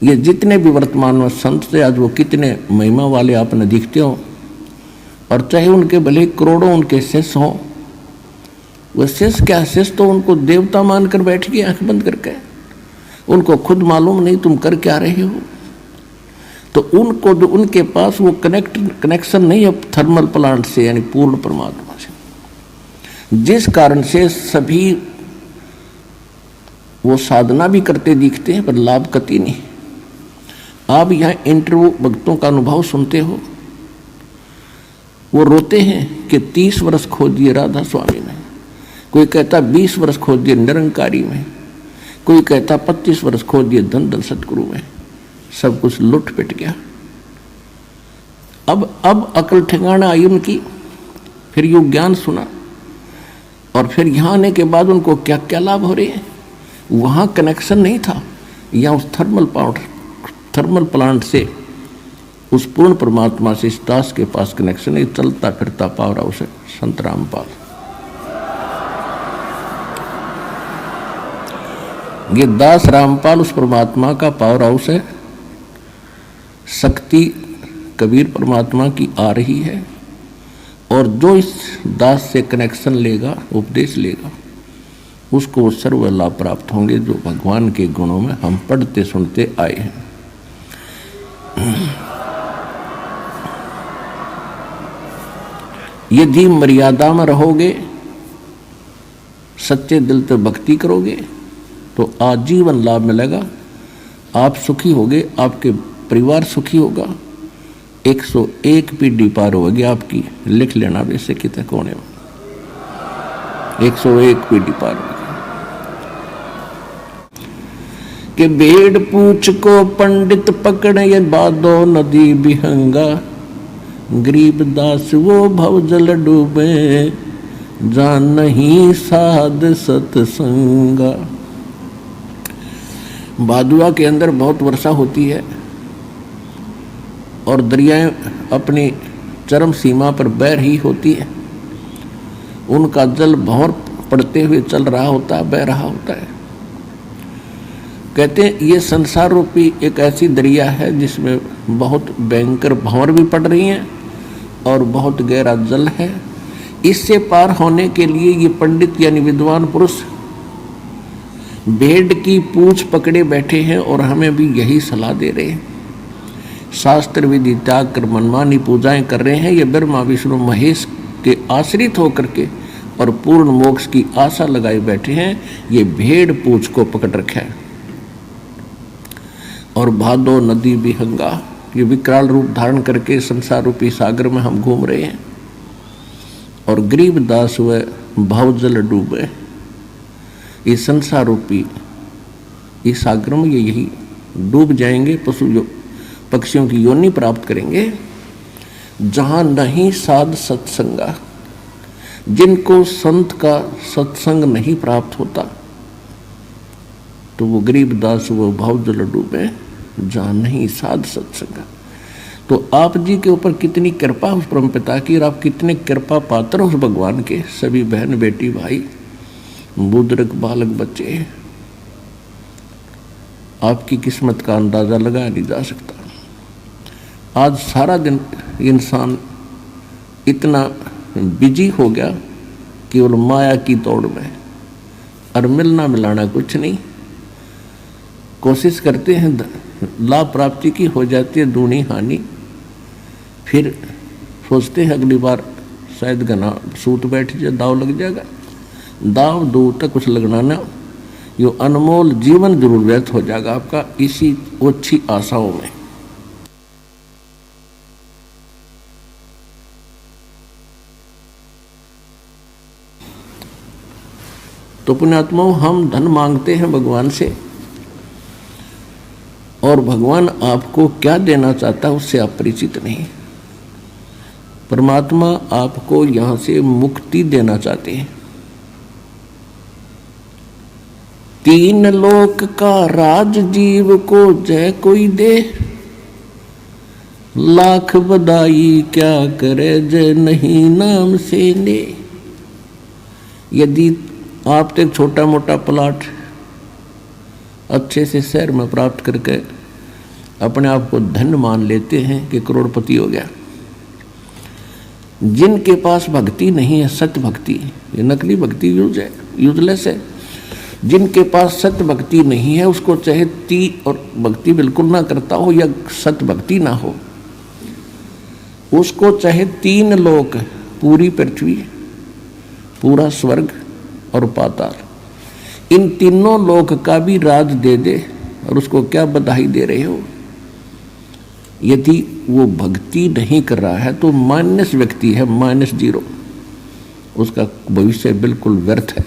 ये जितने भी वर्तमान में संत थे, आज वो कितने महिमा वाले आपने दिखते हो, और चाहे उनके भले करोड़ों उनके शिष्य हों, वो शिष्य क्या, शिष्य तो उनको देवता मानकर बैठ गए आंख बंद करके। उनको खुद मालूम नहीं तुम कर क्या रहे हो। तो उनको जो उनके पास वो कनेक्शन नहीं है थर्मल प्लांट से, यानी पूर्ण परमात्मा से, जिस कारण से सभी वो साधना भी करते दिखते हैं पर लाभ कति नहीं। आप यहाँ इंटरव्यू भक्तों का अनुभव सुनते हो, वो रोते हैं कि 30 वर्ष खो दिए राधा स्वामी ने, कोई कहता 20 वर्ष खो दिए निरंकारी में, कोई कहता 25 वर्ष खो दिए धन दल सतगुरु में, सब कुछ लुट पिट गया। अब अकल ठिकाना आई उनकी, फिर योग ज्ञान सुना, और फिर यहाँ आने के बाद उनको क्या क्या लाभ हो रहे हैं। वहाँ कनेक्शन नहीं था, यहाँ उस थर्मल प्लांट से उस पूर्ण परमात्मा से इस दास के पास कनेक्शन है। चलता फिरता पावरा उसे संत रामपाल। ये दास रामपाल उस परमात्मा का पावर हाउस है। शक्ति कबीर परमात्मा की आ रही है, और जो इस दास से कनेक्शन लेगा, उपदेश लेगा, उसको सर्व लाभ प्राप्त होंगे, जो भगवान के गुणों में हम पढ़ते सुनते आए हैं। यदि मर्यादा में रहोगे, सच्चे दिल से भक्ति करोगे, तो आजीवन लाभ मिलेगा। आप सुखी होगे, आपके परिवार सुखी होगा, 101 पीढ़ी पार होगी आपकी। लिख लेना वैसे कितने कोने में 101 पीढ़ी पार होगी। कि भेड़ पूछ को पंडित पकड़े, ये बादो नदी बिहंगा, गरीब दास वो भव जल डूबे, जान नहीं साध सत्संगा। भादुआ के अंदर बहुत वर्षा होती है और दरियाएं अपनी चरम सीमा पर बह रही होती है। उनका जल भंवर पड़ते हुए चल रहा होता है, बह रहा होता है। कहते हैं ये संसार रूपी एक ऐसी दरिया है जिसमें बहुत भयंकर भंवर भी पड़ रही हैं और बहुत गहरा जल है। इससे पार होने के लिए ये पंडित यानी विद्वान पुरुष भेड़ की पूंछ पकड़े बैठे हैं और हमें भी यही सलाह दे रहे हैं। शास्त्र विधि त्याग कर मनमानी पूजाएं कर रहे हैं। ये ब्रह्मा विष्णु महेश के आश्रित होकर के और पूर्ण मोक्ष की आशा लगाए बैठे हैं। ये भेड़ पूंछ को पकड़ रखा है। और भादो नदी बिहंगा, ये विकराल रूप धारण करके संसार रूपी सागर में हम घूम रहे हैं। और गरीब दास हुए भाव जल डूबे, इस संसार रूपी इस सागर में ये यही डूब जाएंगे। पक्षियों की योनि प्राप्त करेंगे। जहाँ नहीं साध सत्संगा, जिनको संत का सत्संग नहीं प्राप्त होता, तो वो गरीब दास वो भाव जल डूबे, जहाँ नहीं साध सत्संगा। तो आप जी के ऊपर कितनी कृपा उस परम पिता की, और आप कितने कृपा पात्र उस भगवान के। सभी बहन बेटी भाई बुजुर्ग बालक बच्चे, आपकी किस्मत का अंदाजा लगाया नहीं जा सकता। आज सारा दिन इंसान इतना बिजी हो गया केवल माया की दौड़ में, और मिलना मिलाना कुछ नहीं। कोशिश करते हैं लाभ प्राप्ति की, हो जाती है दूनी हानि। फिर सोचते हैं अगली बार शायद घना सूत बैठ जाए, दाव लग जाएगा। दाव दूर तक कुछ लगना ना, यो अनमोल जीवन जरूर व्यर्थ हो जाएगा आपका इसी ओछी आशाओं में। तो पुण्यात्माओं, हम धन मांगते हैं भगवान से, और भगवान आपको क्या देना चाहता है उससे आप परिचित नहीं। परमात्मा आपको यहां से मुक्ति देना चाहते हैं। 3 लोक का राज जीव को जय कोई दे, लाख बधाई क्या करे जय नहीं नाम से ने। यदि आप तो एक छोटा मोटा प्लाट अच्छे से शहर में प्राप्त करके अपने आप को धन्य मान लेते हैं कि करोड़पति हो गया। जिनके पास भक्ति नहीं है, सत्य भक्ति, ये नकली भक्ति यूजलेस है। जिनके पास सत्य भक्ति नहीं है, उसको चाहे और भक्ति बिल्कुल ना करता हो या सत्य भक्ति ना हो, उसको चाहे 3 लोक, पूरी पृथ्वी, पूरा स्वर्ग और पाताल, इन तीनों लोक का भी राज दे दे और उसको क्या बधाई दे रहे हो। यदि वो भक्ति नहीं कर रहा है तो माइनस व्यक्ति है, -0, उसका भविष्य बिल्कुल व्यर्थ है।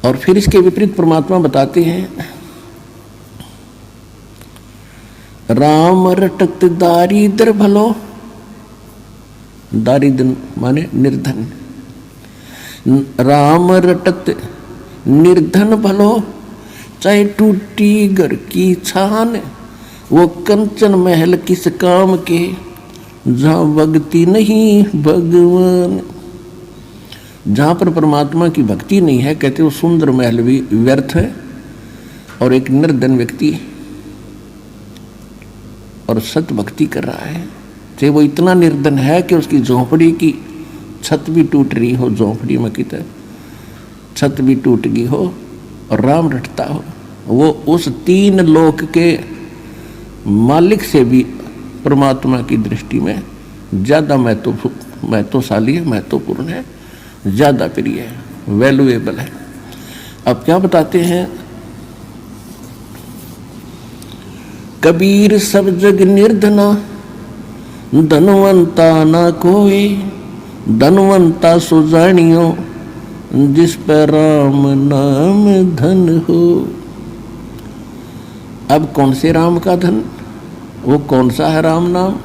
और फिर इसके विपरीत परमात्मा बताते हैं, राम रटत दारिद्र भलो, दारिद्र माने निर्धन, राम रटत निर्धन भलो, चाहे टूटी घर की छान, वो कंचन महल किस काम के, जहाँ भक्ति नहीं भगवान। जहाँ पर परमात्मा की भक्ति नहीं है, कहते वो सुंदर महल भी व्यर्थ है और एक निर्धन व्यक्ति और सत्य भक्ति कर रहा है, चाहे वो इतना निर्धन है कि उसकी झोंपड़ी की छत भी टूट रही हो, झोंपड़ी में की तरह छत भी टूट गई हो और राम रटता हो, वो उस 3 लोक के मालिक से भी परमात्मा की दृष्टि में ज़्यादा महत्वशाली है, महत्वपूर्ण है, ज़्यादा प्रिय है, वैल्यूएबल है। अब क्या बताते हैं, कबीर सब जग निर्धना, धनवंता ना कोई, धनवंता सुजानियो, जिस पर राम नाम धन हो। अब कौन से राम का धन, वो कौन सा है राम नाम,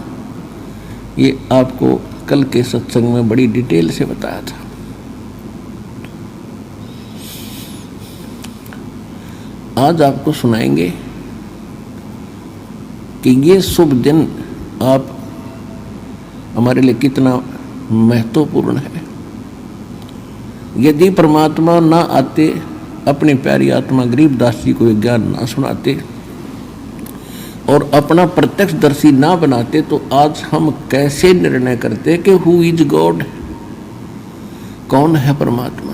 ये आपको कल के सत्संग में बड़ी डिटेल से बताया था। आज आपको सुनाएंगे कि ये शुभ दिन आप हमारे लिए कितना महत्वपूर्ण है। यदि परमात्मा ना आते, अपनी प्यारी आत्मा गरीबदास जी को ज्ञान ना सुनाते और अपना प्रत्यक्षदर्शी ना बनाते, तो आज हम कैसे निर्णय करते कि हु इज गॉड, कौन है परमात्मा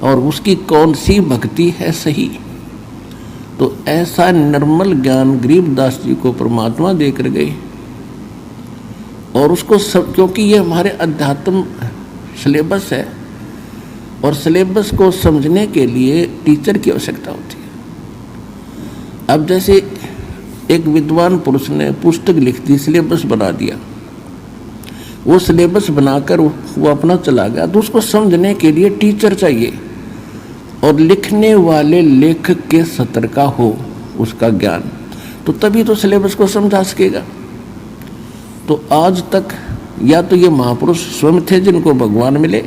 और उसकी कौन सी भक्ति है सही। तो ऐसा निर्मल ज्ञान गरीबदास जी को परमात्मा देकर गए और उसको सब, क्योंकि ये हमारे अध्यात्म सिलेबस है और सिलेबस को समझने के लिए टीचर की आवश्यकता होती है। अब जैसे एक विद्वान पुरुष ने पुस्तक लिख दी, सिलेबस बना दिया, वो सिलेबस बनाकर वो अपना चला गया, तो उसको समझने के लिए टीचर चाहिए और लिखने वाले लेखक के सत्र का हो उसका ज्ञान, तो तभी तो सिलेबस को समझा सकेगा। तो आज तक या तो ये महापुरुष स्वयं थे जिनको भगवान मिले,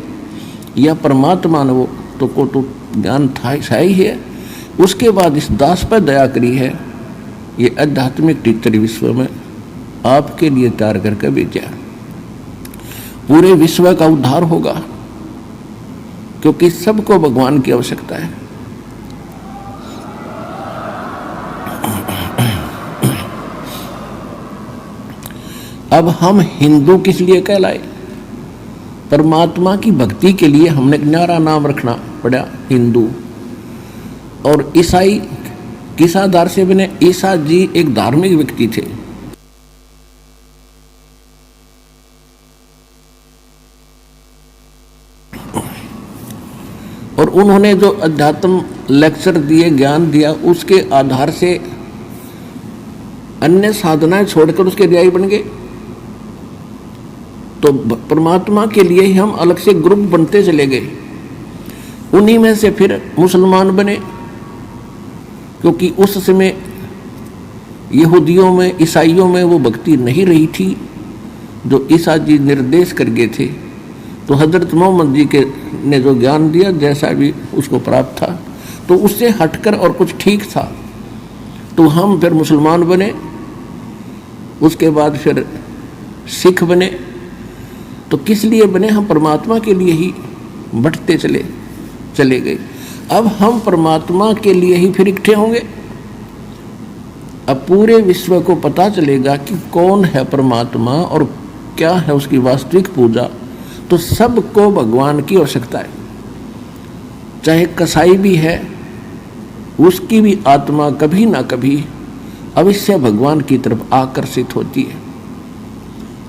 या परमात्मा ने वो तो ज्ञान था ही है, उसके बाद इस दास पर दया करी है, ये आध्यात्मिक टीचर विश्व में आपके लिए तैयार करके भेजा। पूरे विश्व का उद्धार होगा, क्योंकि सबको भगवान की आवश्यकता है। अब हम हिंदू किस लिए कहलाए, परमात्मा की भक्ति के लिए हमने न्यारा नाम रखना पड़ा हिंदू। और ईसाई किस आधार से बने, ईसा जी एक धार्मिक व्यक्ति थे, और उन्होंने जो अध्यात्म लेक्चर दिए, ज्ञान दिया, उसके आधार से अन्य साधनाएं छोड़कर उसके अनुयायी बन गए। तो परमात्मा के लिए ही हम अलग से ग्रुप बनते चले गए। उन्हीं में से फिर मुसलमान बने, क्योंकि उस समय यहूदियों में, ईसाइयों में वो भक्ति नहीं रही थी जो ईसा जी निर्देश कर गए थे। तो हजरत मोहम्मद जी के ने जो ज्ञान दिया, जैसा भी उसको प्राप्त था, तो उससे हटकर और कुछ ठीक था, तो हम फिर मुसलमान बने, उसके बाद फिर सिख बने। तो किस लिए बने, हम परमात्मा के लिए ही बढ़ते चले गए। अब हम परमात्मा के लिए ही फिर इकट्ठे होंगे। अब पूरे विश्व को पता चलेगा कि कौन है परमात्मा और क्या है उसकी वास्तविक पूजा, तो सबको भगवान की आवश्यकता है। चाहे कसाई भी है, उसकी भी आत्मा कभी ना कभी अवश्य भगवान की तरफ आकर्षित होती है।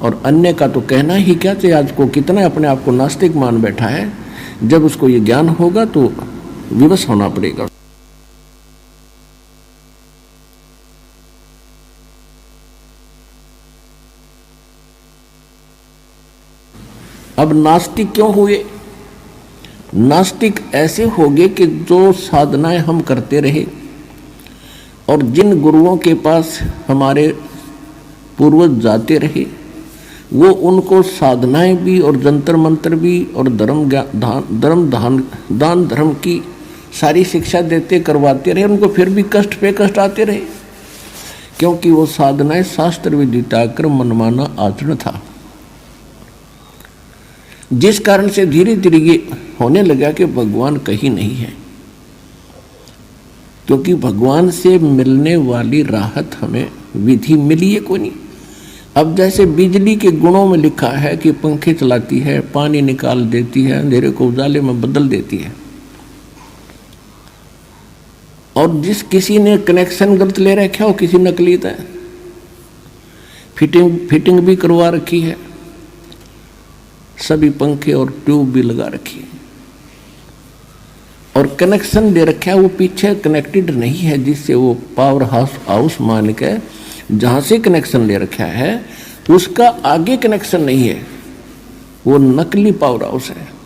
और अन्य का तो कहना ही क्या, चाहे आज को कितना अपने आप को नास्तिक मान बैठा है, जब उसको ये ज्ञान होगा तो विवश होना पड़ेगा। अब नास्तिक क्यों हुए? नास्तिक ऐसे हो गए कि जो साधनाएं हम करते रहे और जिन गुरुओं के पास हमारे पूर्वज जाते रहे, वो उनको साधनाएं भी और जंतर मंत्र भी और दान धर्म की सारी शिक्षा देते करवाते रहे, उनको फिर भी कष्ट पे कष्ट आते रहे, क्योंकि वो साधनाएं शास्त्र विदिता कर मनमाना आचरण था, जिस कारण से धीरे धीरे ये होने लगा कि भगवान कहीं नहीं है। क्योंकि भगवान से मिलने वाली राहत हमें विधि मिली है कोई नहीं। अब जैसे बिजली के गुणों में लिखा है कि पंखे चलाती है, पानी निकाल देती है, अंधेरे को उजाले में बदल देती है, और जिस किसी ने कनेक्शन गलत ले रखा हो, किसी नकली था, फिटिंग भी करवा रखी है, सभी पंखे और ट्यूब भी लगा रखी है, और कनेक्शन दे रखा है वो पीछे कनेक्टेड नहीं है, जिससे वो पावर हाउस मान के जहाँ से कनेक्शन ले रखा है उसका आगे कनेक्शन नहीं है, वो नकली पावर हाउस है।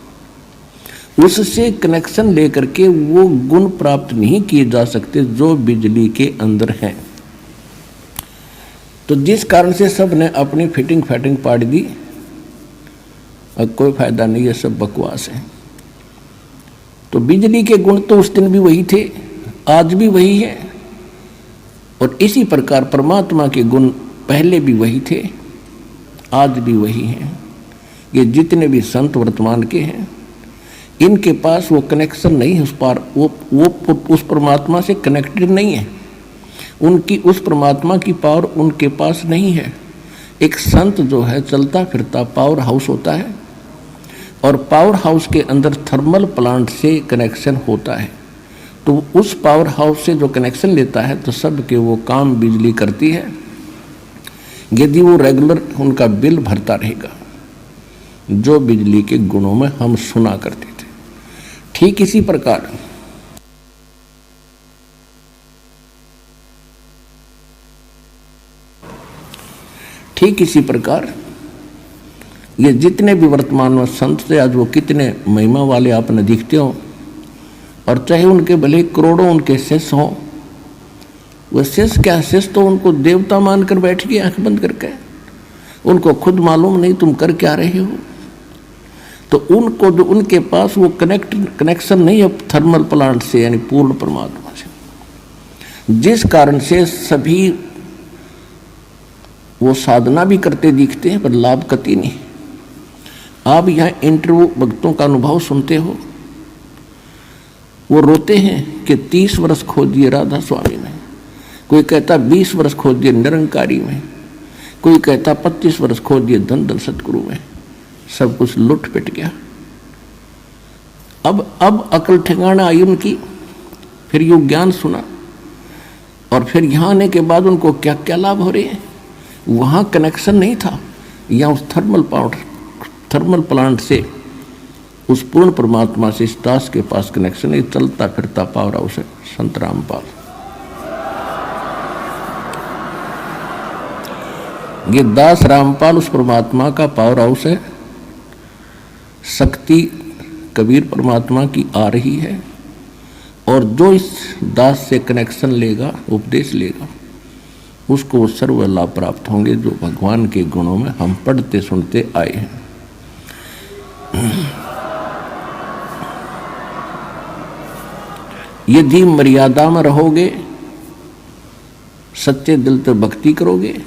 उससे कनेक्शन लेकर के वो गुण प्राप्त नहीं किए जा सकते जो बिजली के अंदर हैं। तो जिस कारण से सब ने अपनी फिटिंग फैटिंग पाड़ दी, अब कोई फायदा नहीं है, सब बकवास है। तो बिजली के गुण तो उस दिन भी वही थे, आज भी वही है, और इसी प्रकार परमात्मा के गुण पहले भी वही थे, आज भी वही हैं। ये जितने भी संत वर्तमान के हैं, इनके पास वो कनेक्शन नहीं है, उस पार वो उस परमात्मा से कनेक्टेड नहीं है, उनकी उस परमात्मा की पावर उनके पास नहीं है। एक संत जो है चलता फिरता पावर हाउस होता है, और पावर हाउस के अंदर थर्मल प्लांट से कनेक्शन होता है, तो उस पावर हाउस से जो कनेक्शन लेता है तो सब के वो काम बिजली करती है, यदि वो रेगुलर उनका बिल भरता रहेगा, जो बिजली के गुणों में हम सुना करते थे। ठीक इसी प्रकार ये जितने भी वर्तमान में संत थे, आज वो कितने महिमा वाले आपने दिखते हो, और चाहे उनके भले करोड़ों उनके शिष्य हों, वो शिष्य क्या, शिष्य तो उनको देवता मानकर बैठ गए आंख बंद करके, उनको खुद मालूम नहीं तुम कर क्या रहे हो। तो उनको जो उनके पास वो कनेक्शन नहीं है थर्मल प्लांट से, यानी पूर्ण परमात्मा से, जिस कारण से सभी वो साधना भी करते दिखते हैं पर लाभ कति नहीं। आप यहाँ इंटरव्यू भक्तों का अनुभव सुनते हो, वो रोते हैं कि 30 वर्ष खो दिए राधा स्वामी में, कोई कहता 20 वर्ष खो दिए निरंकारी में, कोई कहता 25 वर्ष खो दिए धन धन सतगुरु में, सब कुछ लुट पिट गया। अब अकल ठिकाना आई उनकी, फिर यो ज्ञान सुना, और फिर यहाँ आने के बाद उनको क्या क्या लाभ हो रहे हैं। वहाँ कनेक्शन नहीं था, यहाँ उस थर्मल प्लांट से उस पूर्ण परमात्मा से इस दास के पास कनेक्शन है, चलता फिरता पावर हाउस है संत रामपाल। ये दास रामपाल उस परमात्मा का पावर हाउस है। शक्ति कबीर परमात्मा की आ रही है, और जो इस दास से कनेक्शन लेगा, उपदेश लेगा, उसको सर्व लाभ प्राप्त होंगे, जो भगवान के गुणों में हम पढ़ते सुनते आए हैं। यदि मर्यादा में रहोगे, सच्चे दिल से भक्ति करोगे,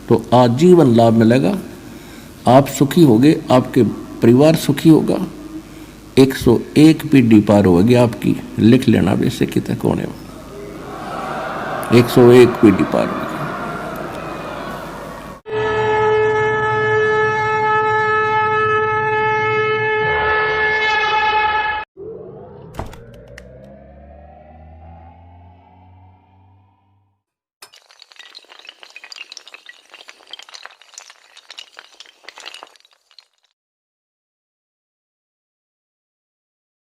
तो आजीवन लाभ मिलेगा। आप सुखी होगे, आपके परिवार सुखी होगा, 101 पीढ़ी पार होगी आपकी, लिख लेना वैसे कितने कोने में। 101 पीढ़ी पार।